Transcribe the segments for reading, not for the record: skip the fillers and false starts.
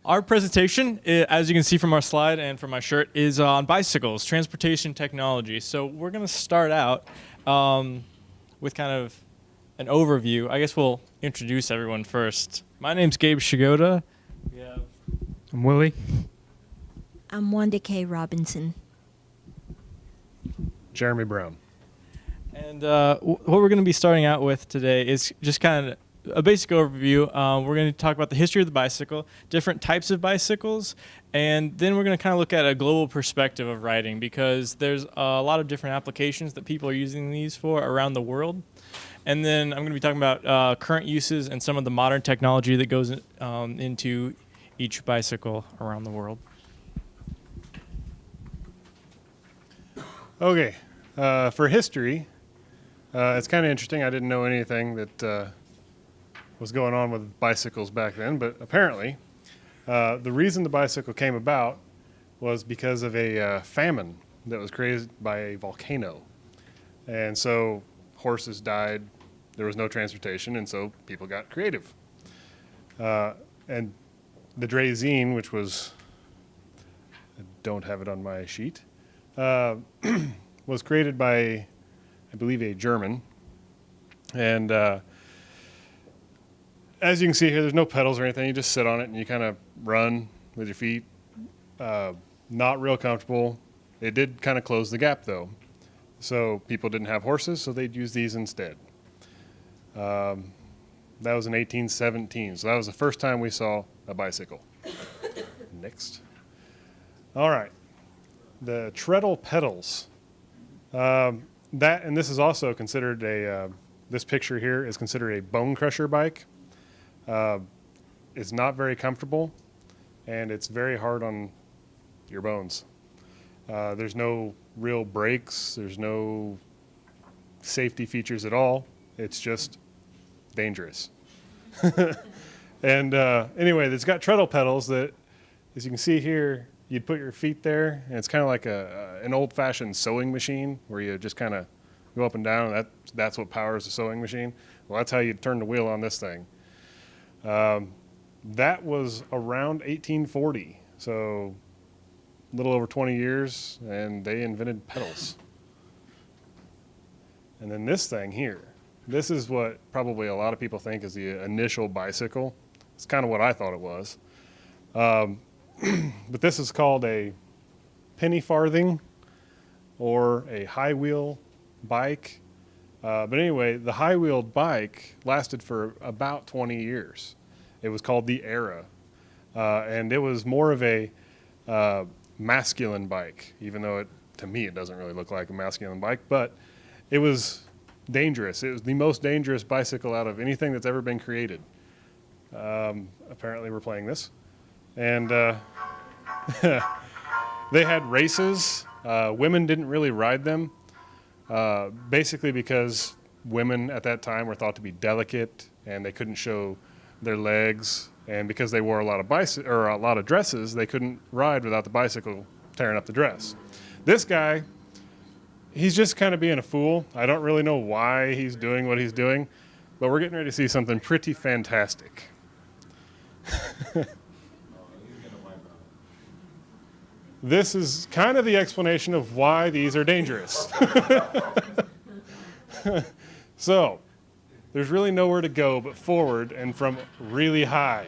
Our presentation, as you can see from our slide and from my shirt, is on bicycles, transportation technology. So we're going to start out with kind of an overview. I guess we'll introduce everyone first. My name's Gabe Shigoda. I'm Willie. I'm Wanda K. Robinson. Jeremy Brown. And what we're going to be starting out with today is just kind of a basic overview. We're going to talk about the history of the bicycle, different types of bicycles, and then we're going to kind of look at a global perspective of riding because there's a lot of different applications that people are using these for around the world. And then I'm going to be talking about current uses and some of the modern technology that goes into each bicycle around the world. Okay, for history, it's kind of interesting. I didn't know anything that was going on with bicycles back then, but apparently the reason the bicycle came about was because of a famine that was created by a volcano. And so horses died, there was no transportation, and so people got creative. And the Draisine, which was, I don't have it on my sheet, was created by, I believe, a German. And as you can see here, there's no pedals or anything. You just sit on it and you kind of run with your feet. Not real comfortable. It did kind of close the gap, though. So people didn't have horses, so they'd use these instead. That was in 1817. So that was the first time we saw a bicycle. Next. All right. The treadle pedals. And this is also considered this picture here is considered a bone crusher bike. It's not very comfortable, and it's very hard on your bones. There's no real brakes. There's no safety features at all. It's just dangerous. And anyway, it's got treadle pedals that, as you can see here, you'd put your feet there, and it's kind of like an old-fashioned sewing machine where you just kind of go up and down, and that's what powers the sewing machine. Well, that's how you turn the wheel on this thing. That was around 1840, so a little over 20 years, and they invented pedals. And then this thing here, this is what probably a lot of people think is the initial bicycle. It's kind of what I thought it was. But this is called a penny farthing or a high wheel bike. But anyway, the high-wheeled bike lasted for about 20 years. It was called the Era, and it was more of a masculine bike, even though to me it doesn't really look like a masculine bike, but it was dangerous. It was the most dangerous bicycle out of anything that's ever been created. Apparently we're playing this. And they had races. Women didn't really ride them. Basically because women at that time were thought to be delicate and they couldn't show their legs, and because they wore a lot of dresses, they couldn't ride without the bicycle tearing up the dress. This guy, he's just kind of being a fool. I don't really know why he's doing what he's doing, but we're getting ready to see something pretty fantastic. This is kind of the explanation of why these are dangerous. So, there's really nowhere to go but forward and from really high.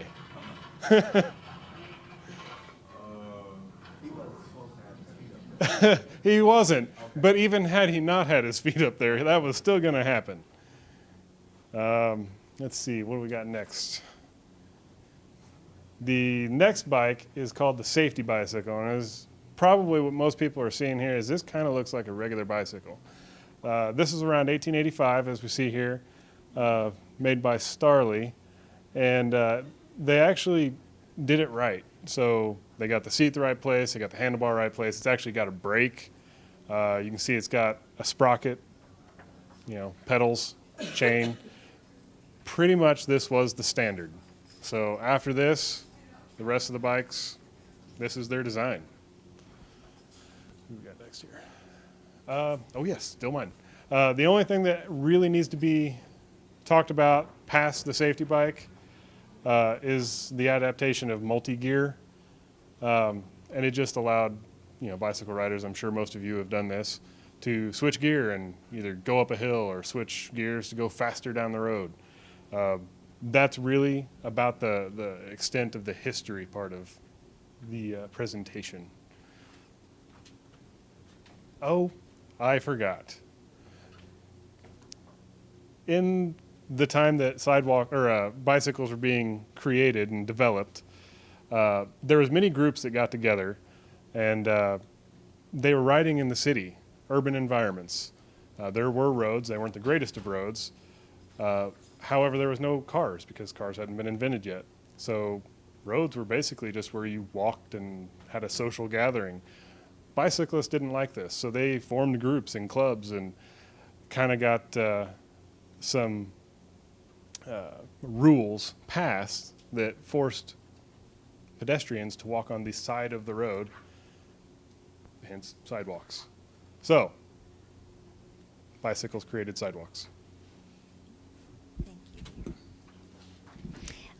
He wasn't, but even had he not had his feet up there, that was still going to happen. Let's see, what do we got next? The next bike is called the safety bicycle, and is probably what most people are seeing here is this kind of looks like a regular bicycle. This is around 1885, as we see here, made by Starley, and they actually did it right. So they got the seat the right place, they got the handlebar right place. It's actually got a brake. You can see it's got a sprocket, pedals, chain. Pretty much this was the standard. So after this, the rest of the bikes, this is their design. What we got next here? Oh yes, still mine. The only thing that really needs to be talked about past the safety bike is the adaptation of multi-gear. And it just allowed, bicycle riders, I'm sure most of you have done this, to switch gear and either go up a hill or switch gears to go faster down the road. That's really about the extent of the history part of the presentation. Oh, I forgot. In the time that bicycles were being created and developed, there was many groups that got together, and they were riding in the city, urban environments. There were roads; they weren't the greatest of roads. However, there was no cars because cars hadn't been invented yet. So roads were basically just where you walked and had a social gathering. Bicyclists didn't like this, so they formed groups and clubs and kind of got some rules passed that forced pedestrians to walk on the side of the road, hence sidewalks. So, bicycles created sidewalks.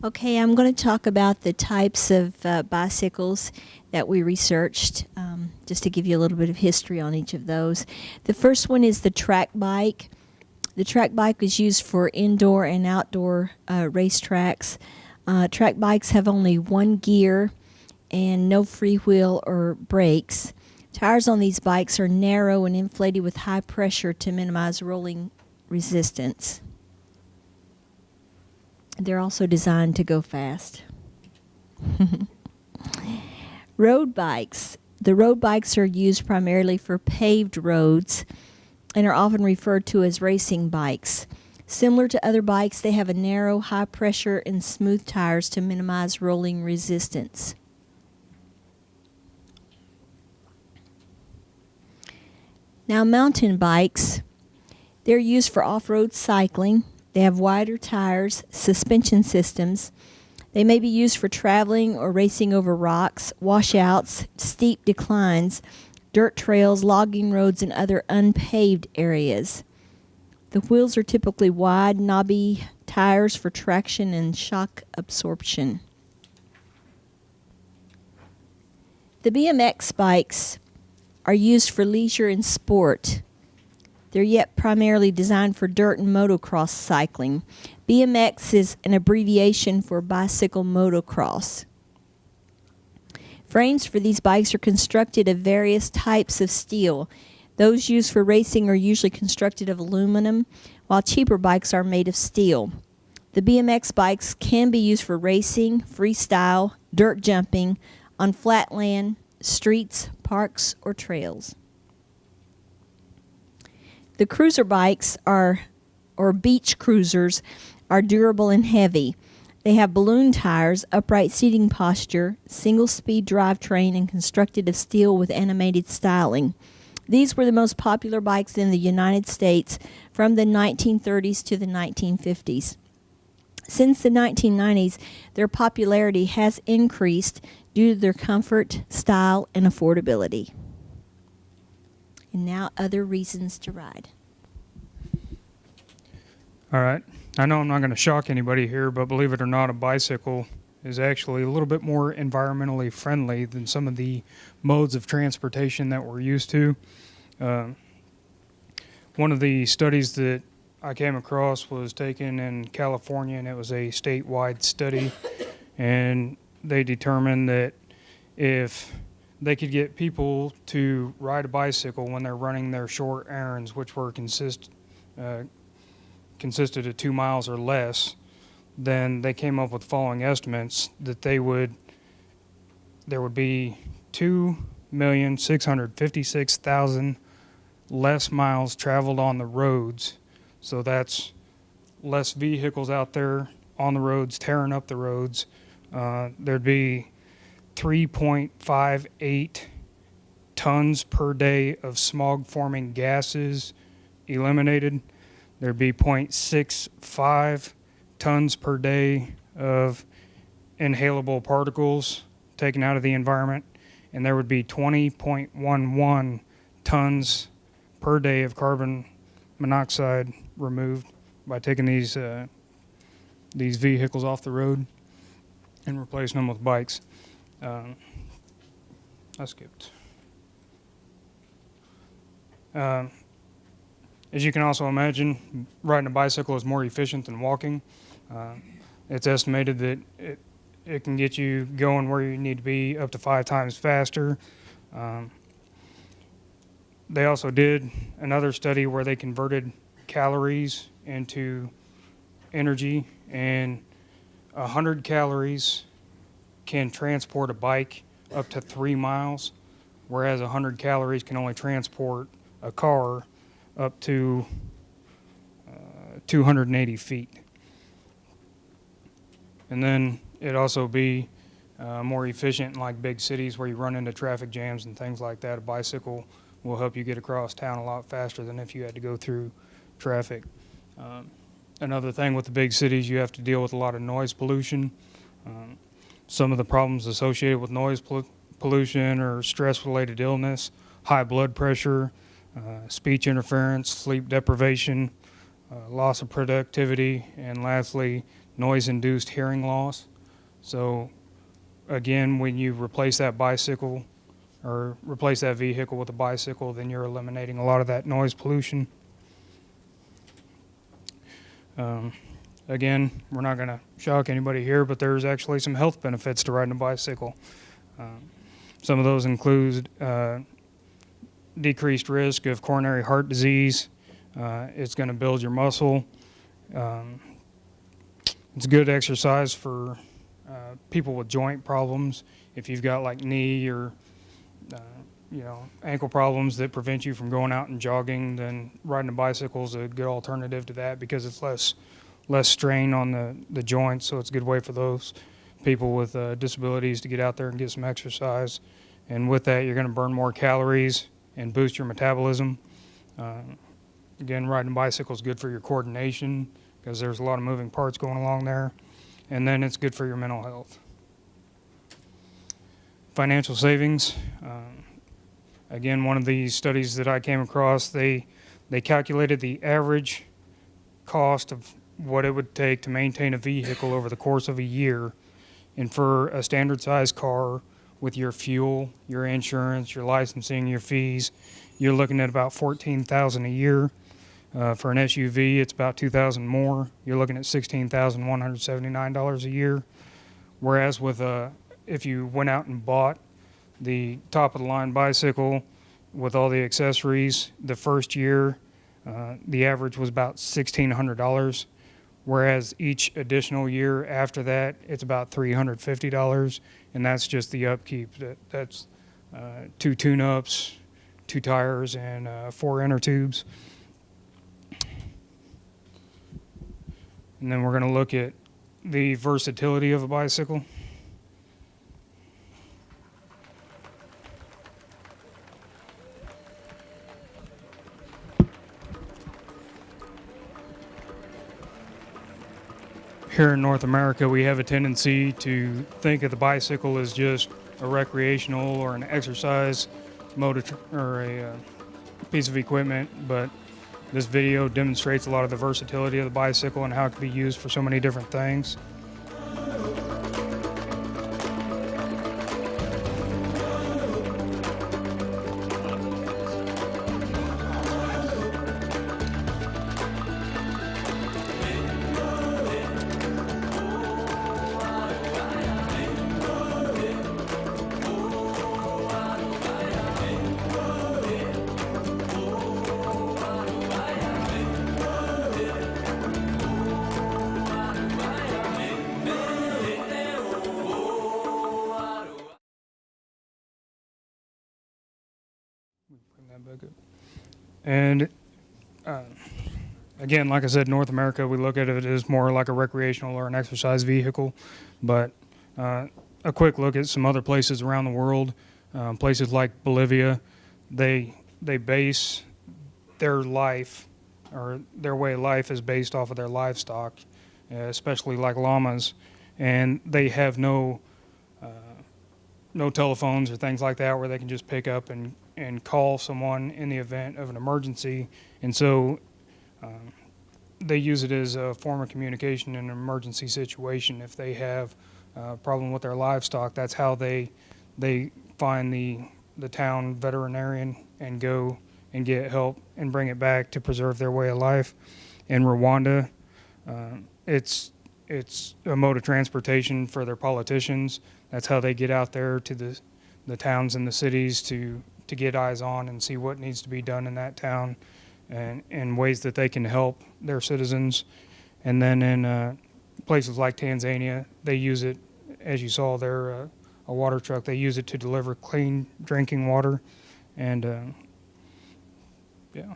Okay, I'm going to talk about the types of bicycles that we researched, just to give you a little bit of history on each of those. The first one is the track bike. The track bike is used for indoor and outdoor racetracks. Track bikes have only one gear and no free wheel or brakes. Tires on these bikes are narrow and inflated with high pressure to minimize rolling resistance. They're also designed to go fast. Road bikes. The road bikes are used primarily for paved roads and are often referred to as racing bikes. Similar to other bikes, they have a narrow, high pressure, and smooth tires to minimize rolling resistance. Now, mountain bikes, they're used for off-road cycling. They have wider tires, suspension systems. They may be used for traveling or racing over rocks, washouts, steep declines, dirt trails, logging roads, and other unpaved areas. The wheels are typically wide, knobby tires for traction and shock absorption. The BMX bikes are used for leisure and sport. They're yet primarily designed for dirt and motocross cycling. BMX is an abbreviation for bicycle motocross. Frames for these bikes are constructed of various types of steel. Those used for racing are usually constructed of aluminum, while cheaper bikes are made of steel. The BMX bikes can be used for racing, freestyle, dirt jumping, on flat land, streets, parks, or trails. The cruiser bikes or beach cruisers are durable and heavy. They have balloon tires, upright seating posture, single-speed drivetrain, and constructed of steel with animated styling. These were the most popular bikes in the United States from the 1930s to the 1950s. Since the 1990s, their popularity has increased due to their comfort, style, and affordability. And now, other reasons to ride. All right. I know I'm not going to shock anybody here, but believe it or not, a bicycle is actually a little bit more environmentally friendly than some of the modes of transportation that we're used to. One of the studies that I came across was taken in California, and it was a statewide study, and they determined that if they could get people to ride a bicycle when they're running their short errands, which were consisted of 2 miles or less, then they came up with the following estimates that there would be 2,656,000 less miles traveled on the roads. So that's less vehicles out there on the roads, tearing up the roads. There'd be 3.58 tons per day of smog-forming gases eliminated. There'd be 0.65 tons per day of inhalable particles taken out of the environment, and there would be 20.11 tons per day of carbon monoxide removed by taking these vehicles off the road. and replacing them with bikes. I skipped. As you can also imagine, riding a bicycle is more efficient than walking. It's estimated that it can get you going where you need to be up to 5 times faster. They also did another study where they converted calories into energy, and 100 calories can transport a bike up to 3 miles, whereas 100 calories can only transport a car up to 280 feet. And then it'd also be more efficient in like big cities where you run into traffic jams and things like that. A bicycle will help you get across town a lot faster than if you had to go through traffic. Another thing with the big cities, you have to deal with a lot of noise pollution. Some of the problems associated with noise pollution are stress-related illness, high blood pressure, speech interference, sleep deprivation, loss of productivity, and lastly, noise-induced hearing loss. So again, when you replace that bicycle or replace that vehicle with a bicycle, then you're eliminating a lot of that noise pollution. Again, we're not going to shock anybody here, but there's actually some health benefits to riding a bicycle. Some of those include decreased risk of coronary heart disease. It's going to build your muscle. It's good exercise for people with joint problems. If you've got like knee or ankle problems that prevent you from going out and jogging, then riding a bicycle is a good alternative to that because it's less strain on the joints. So it's a good way for those people with disabilities to get out there and get some exercise. And with that, you're going to burn more calories and boost your metabolism. Again, riding a bicycle is good for your coordination because there's a lot of moving parts going along there. And then it's good for your mental health. Financial savings. Again, one of these studies that I came across, they calculated the average cost of what it would take to maintain a vehicle over the course of a year. And for a standard size car with your fuel, your insurance, your licensing, your fees, you're looking at about $14,000 a year. For an SUV, it's about $2,000 more. You're looking at $16,179 a year. Whereas with if you went out and bought the top of the line bicycle with all the accessories, the first year, the average was about $1,600. Whereas each additional year after that, it's about $350, and that's just the upkeep. That's 2 tune-ups, 2 tires, and 4 inner tubes. And then we're going to look at the versatility of a bicycle. Here in North America, we have a tendency to think of the bicycle as just a recreational or an exercise mode or a piece of equipment, but this video demonstrates a lot of the versatility of the bicycle and how it can be used for so many different things. And again, like I said, North America, we look at it as more like a recreational or an exercise vehicle. But a quick look at some other places around the world, places like Bolivia, they base their life, or their way of life is based off of their livestock, especially like llamas. And they have no telephones or things like that where they can just pick up and call someone in the event of an emergency. And so they use it as a form of communication in an emergency situation. If they have problem with their livestock. That's how they find the town veterinarian and go and get help and bring it back to preserve their way of life. In Rwanda, it's a mode of transportation for their politicians. That's how they get out there to the towns and the cities to get eyes on and see what needs to be done in that town and in ways that they can help their citizens. And then in places like Tanzania, they use it, as you saw there, a water truck, they use it to deliver clean drinking water. And yeah.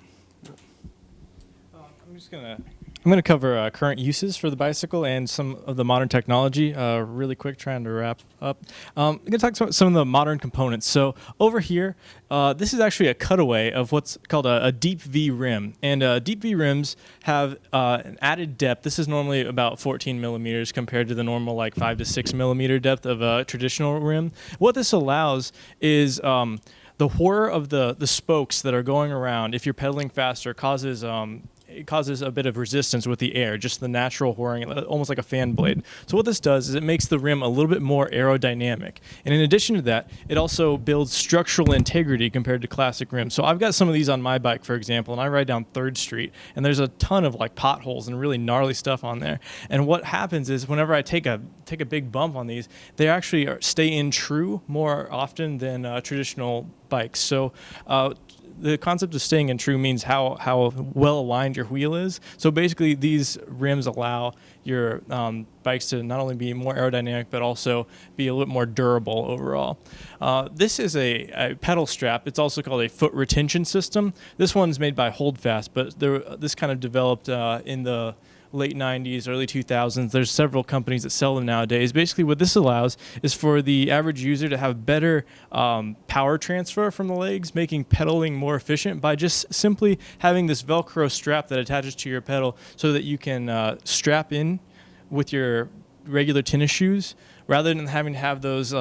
I'm gonna cover current uses for the bicycle and some of the modern technology really quick, trying to wrap up. I'm gonna talk about some of the modern components. So over here, this is actually a cutaway of what's called a deep V rim, and deep V rims have an added depth. This is normally about 14 millimeters compared to the normal like 5 to 6 millimeter depth of a traditional rim. What this allows is the whir of the spokes that are going around, if you're pedaling faster, causes it causes a bit of resistance with the air, just the natural whirring, almost like a fan blade. So what this does is it makes the rim a little bit more aerodynamic. And in addition to that, it also builds structural integrity compared to classic rims. So I've got some of these on my bike, for example, and I ride down 3rd Street, and there's a ton of like potholes and really gnarly stuff on there. And what happens is whenever I take a big bump on these, they actually stay in true more often than traditional bikes. So the concept of staying in true means how well aligned your wheel is. So basically, these rims allow your bikes to not only be more aerodynamic, but also be a little more durable overall. This is a pedal strap. It's also called a foot retention system. This one's made by Holdfast, but this kind of developed in the late 90s, early 2000s. There's several companies that sell them nowadays. Basically, what this allows is for the average user to have better power transfer from the legs, making pedaling more efficient by just simply having this Velcro strap that attaches to your pedal so that you can strap in with your regular tennis shoes rather than having to have those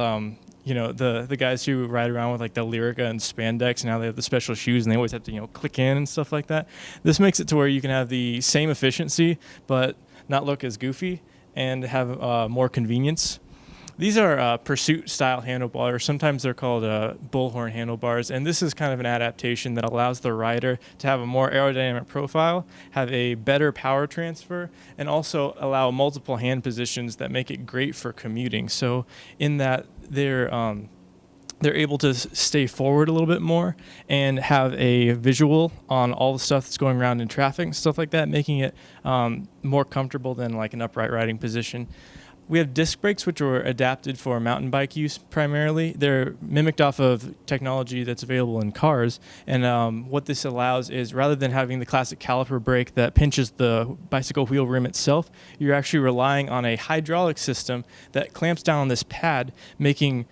the guys who ride around with like the Lyrica and spandex, and now they have the special shoes and they always have to click in and stuff like that. This makes it to where you can have the same efficiency but not look as goofy and have more convenience. These are pursuit style handlebars. Sometimes they're called bullhorn handlebars, and this is kind of an adaptation that allows the rider to have a more aerodynamic profile, have a better power transfer, and also allow multiple hand positions that make it great for commuting. So in that they're able to stay forward a little bit more and have a visual on all the stuff that's going around in traffic and stuff like that, making it more comfortable than like an upright riding position. We have disc brakes, which are adapted for mountain bike use primarily. They're mimicked off of technology that's available in cars. And what this allows is rather than having the classic caliper brake that pinches the bicycle wheel rim itself, you're actually relying on a hydraulic system that clamps down on this pad, making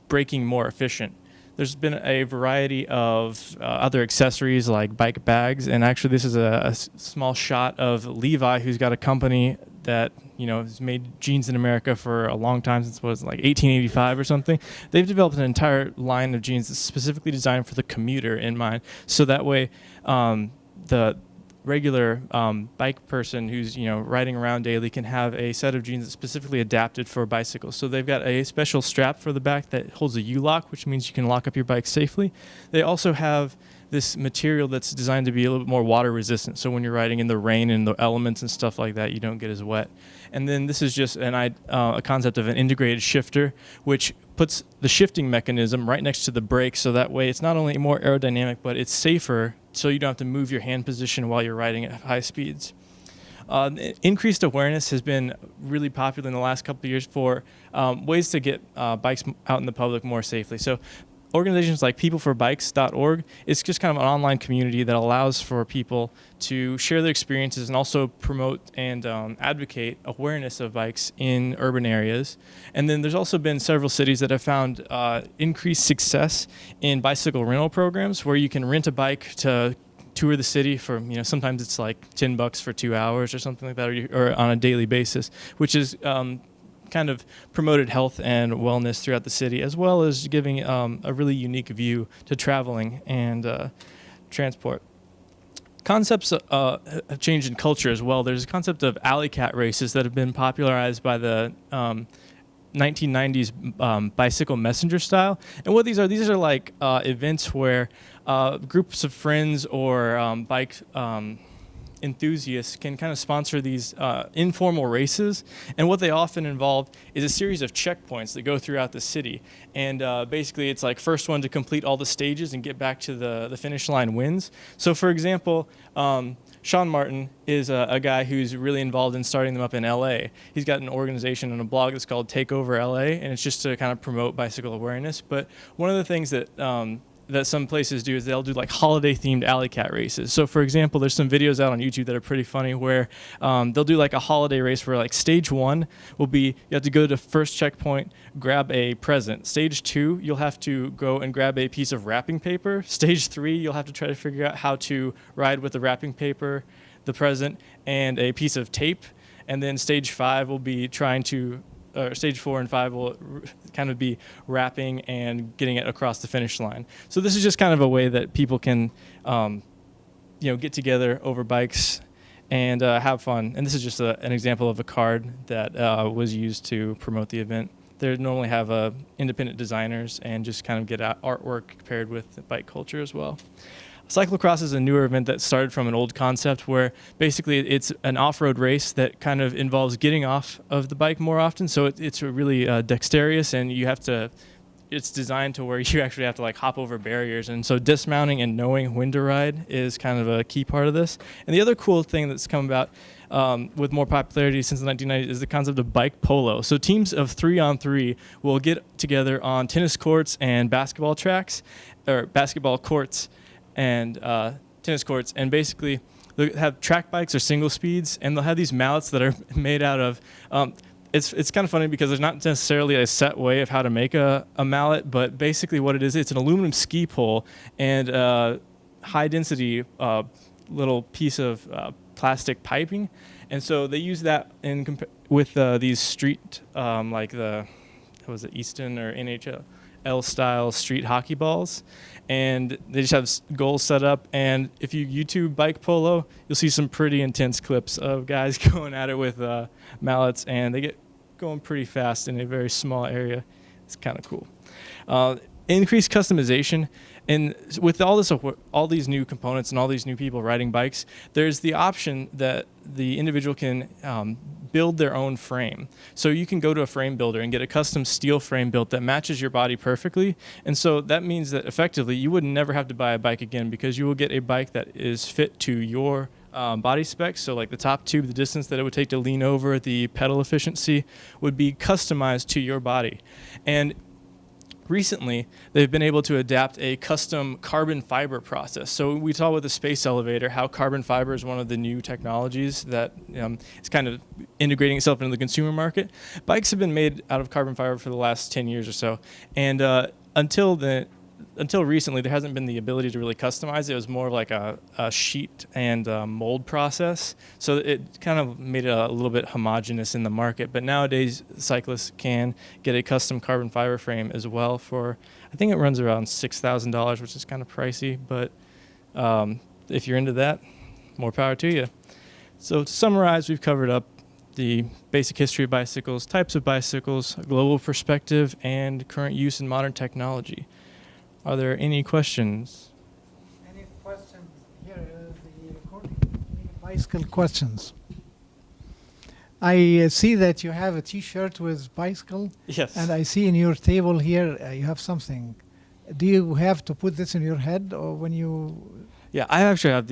braking more efficient. There's been a variety of other accessories like bike bags, and actually this is a small shot of Levi, who's got a company that has made jeans in America for a long time, since what was it, like 1885 or something. They've developed an entire line of jeans that's specifically designed for the commuter in mind, so that way the regular bike person who's riding around daily can have a set of jeans that's specifically adapted for bicycles. So they've got a special strap for the back that holds a U-lock, which means you can lock up your bike safely. They also have this material that's designed to be a little bit more water resistant, so when you're riding in the rain and the elements and stuff like that, you don't get as wet. And then this is just a concept of an integrated shifter, which puts the shifting mechanism right next to the brake, so that way it's not only more aerodynamic, but it's safer, so you don't have to move your hand position while you're riding at high speeds. Increased awareness has been really popular in the last couple of years for ways to get bikes out in the public more safely. So organizations like peopleforbikes.org, it's just kind of an online community that allows for people to share their experiences and also promote and advocate awareness of bikes in urban areas. And then there's also been several cities that have found increased success in bicycle rental programs, where you can rent a bike to tour the city for, sometimes it's like $10 for 2 hours or something like that, or on a daily basis, which is kind of promoted health and wellness throughout the city, as well as giving a really unique view to traveling and transport. concepts have changed in culture as well. There's a concept of alley cat races that have been popularized by the 1990s bicycle messenger style. And what these are like events where groups of friends or bike enthusiasts can kind of sponsor these informal races, and what they often involve is a series of checkpoints that go throughout the city, and basically it's like first one to complete all the stages and get back to the finish line wins. So for example, Sean Martin is a guy who's really involved in starting them up in LA. He's got an organization and a blog that's called Take Over LA, and it's just to kind of promote bicycle awareness. But one of the things that that some places do is they'll do like holiday themed alley cat races. So for example, there's some videos out on YouTube that are pretty funny where they'll do like a holiday race where like stage 1 will be you have to go to first checkpoint, grab a present. Stage 2, you'll have to go and grab a piece of wrapping paper. Stage 3, you'll have to try to figure out how to ride with the wrapping paper, the present, and a piece of tape. And then stage 5 will be trying to stage 4 and 5 will kind of be wrapping and getting it across the finish line. So this is just kind of a way that people can, get together over bikes and have fun. And this is just an example of a card that was used to promote the event. They normally have independent designers and just kind of get artwork paired with bike culture as well. Cyclocross is a newer event that started from an old concept where basically it's an off-road race that kind of involves getting off of the bike more often. So it's really dexterous, and it's designed to where you actually have to like hop over barriers. And so dismounting and knowing when to ride is kind of a key part of this. And the other cool thing that's come about with more popularity since the 1990s is the concept of bike polo. So teams of 3-on-3 will get together on tennis courts and basketball courts and tennis courts, and basically they'll have track bikes or single speeds, and they'll have these mallets that are made out of it's kind of funny because there's not necessarily a set way of how to make a mallet, but basically what it is, it's an aluminum ski pole and high density little piece of plastic piping, and so they use that with these street like Easton or NHL style street hockey balls, and they just have goals set up. And if you YouTube bike polo, you'll see some pretty intense clips of guys going at it with mallets, and they get going pretty fast in a very small area. It's kind of cool. Increased customization, and with all these new components and all these new people riding bikes, there's the option that the individual can build their own frame. So you can go to a frame builder and get a custom steel frame built that matches your body perfectly. And so that means that effectively you would never have to buy a bike again, because you will get a bike that is fit to your body specs. So like the top tube, the distance that it would take to lean over, the pedal efficiency would be customized to your body. And recently, they've been able to adapt a custom carbon fiber process. So we saw with the space elevator how carbon fiber is one of the new technologies that is kind of integrating itself into the consumer market. Bikes have been made out of carbon fiber for the last 10 years or so. And until recently, there hasn't been the ability to really customize it. It was more of like a sheet and mold process. So it kind of made it a little bit homogeneous in the market. But nowadays, cyclists can get a custom carbon fiber frame as well for, I think it runs around $6,000, which is kind of pricey. But if you're into that, more power to you. So to summarize, we've covered up the basic history of bicycles, types of bicycles, a global perspective, and current use in modern technology. Are there any questions? Any questions? Here is the recording. Any bicycle questions? I see that you have a T-shirt with bicycle. Yes. And I see in your table here you have something. Do you have to put this in your head, or when you? Yeah, I actually have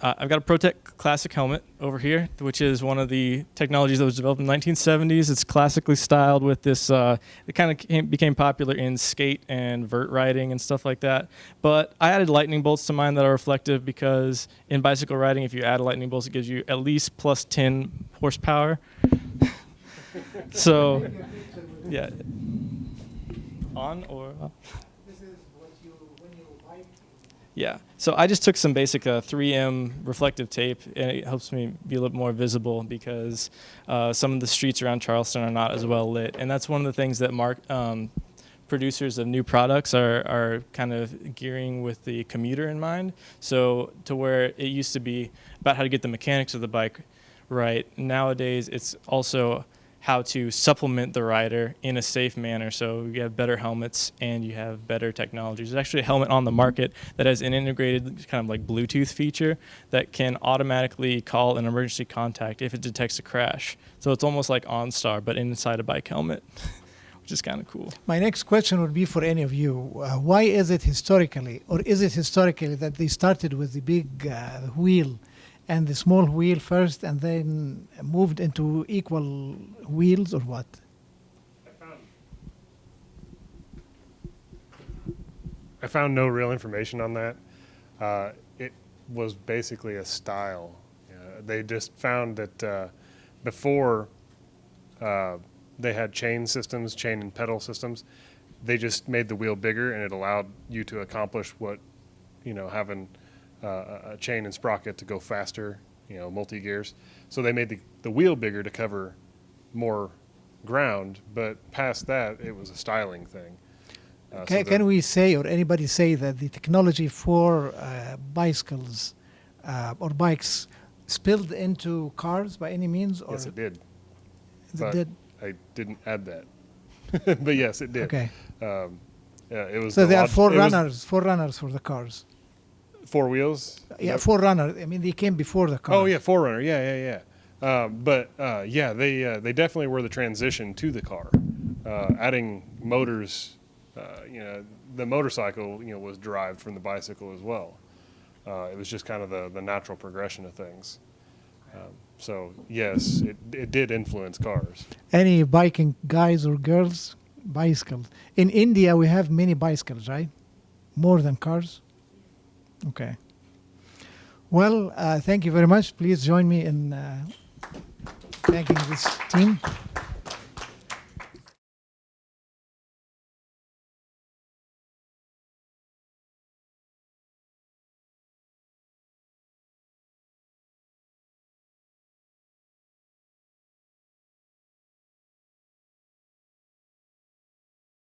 I've got a ProTech Classic helmet over here, which is one of the technologies that was developed in the 1970s. It's classically styled with this, it kind of became popular in skate and vert riding and stuff like that. But I added lightning bolts to mine that are reflective, because in bicycle riding, if you add lightning bolts, it gives you at least plus 10 horsepower. So, yeah. On or off? Yeah, so I just took some basic 3M reflective tape, and it helps me be a little more visible, because some of the streets around Charleston are not as well lit. And that's one of the things that producers of new products are kind of gearing with the commuter in mind. So to where it used to be about how to get the mechanics of the bike right, nowadays it's also how to supplement the rider in a safe manner. So you have better helmets and you have better technologies. There's actually a helmet on the market that has an integrated kind of like Bluetooth feature that can automatically call an emergency contact if it detects a crash. So it's almost like OnStar, but inside a bike helmet, which is kind of cool. My next question would be for any of you. Why is it historically that they started with the big wheel and the small wheel first and then moved into equal wheels, or what? I found no real information on that. It was basically a style. They just found that before they had chain and pedal systems, they just made the wheel bigger, and it allowed you to accomplish what, having a chain and sprocket to go faster, multi-gears. So they made the wheel bigger to cover more ground, but past that, it was a styling thing. Can we say, or anybody say, that the technology for bicycles or bikes spilled into cars by any means? Or Yes, it did. It did? I didn't add that. But yes, it did. Okay. It was So there are forerunners. forerunners for the cars. Four wheels? Yeah, forerunner. I mean, they came before the car. Oh, yeah, Forerunner. Yeah. They definitely were the transition to the car. Adding motors, the motorcycle, was derived from the bicycle as well. It was just kind of the natural progression of things. So, yes, it did influence cars. Any biking guys or girls? Bicycles. In India, we have many bicycles, right? More than cars? Okay. Well, thank you very much. Please join me in thanking this team.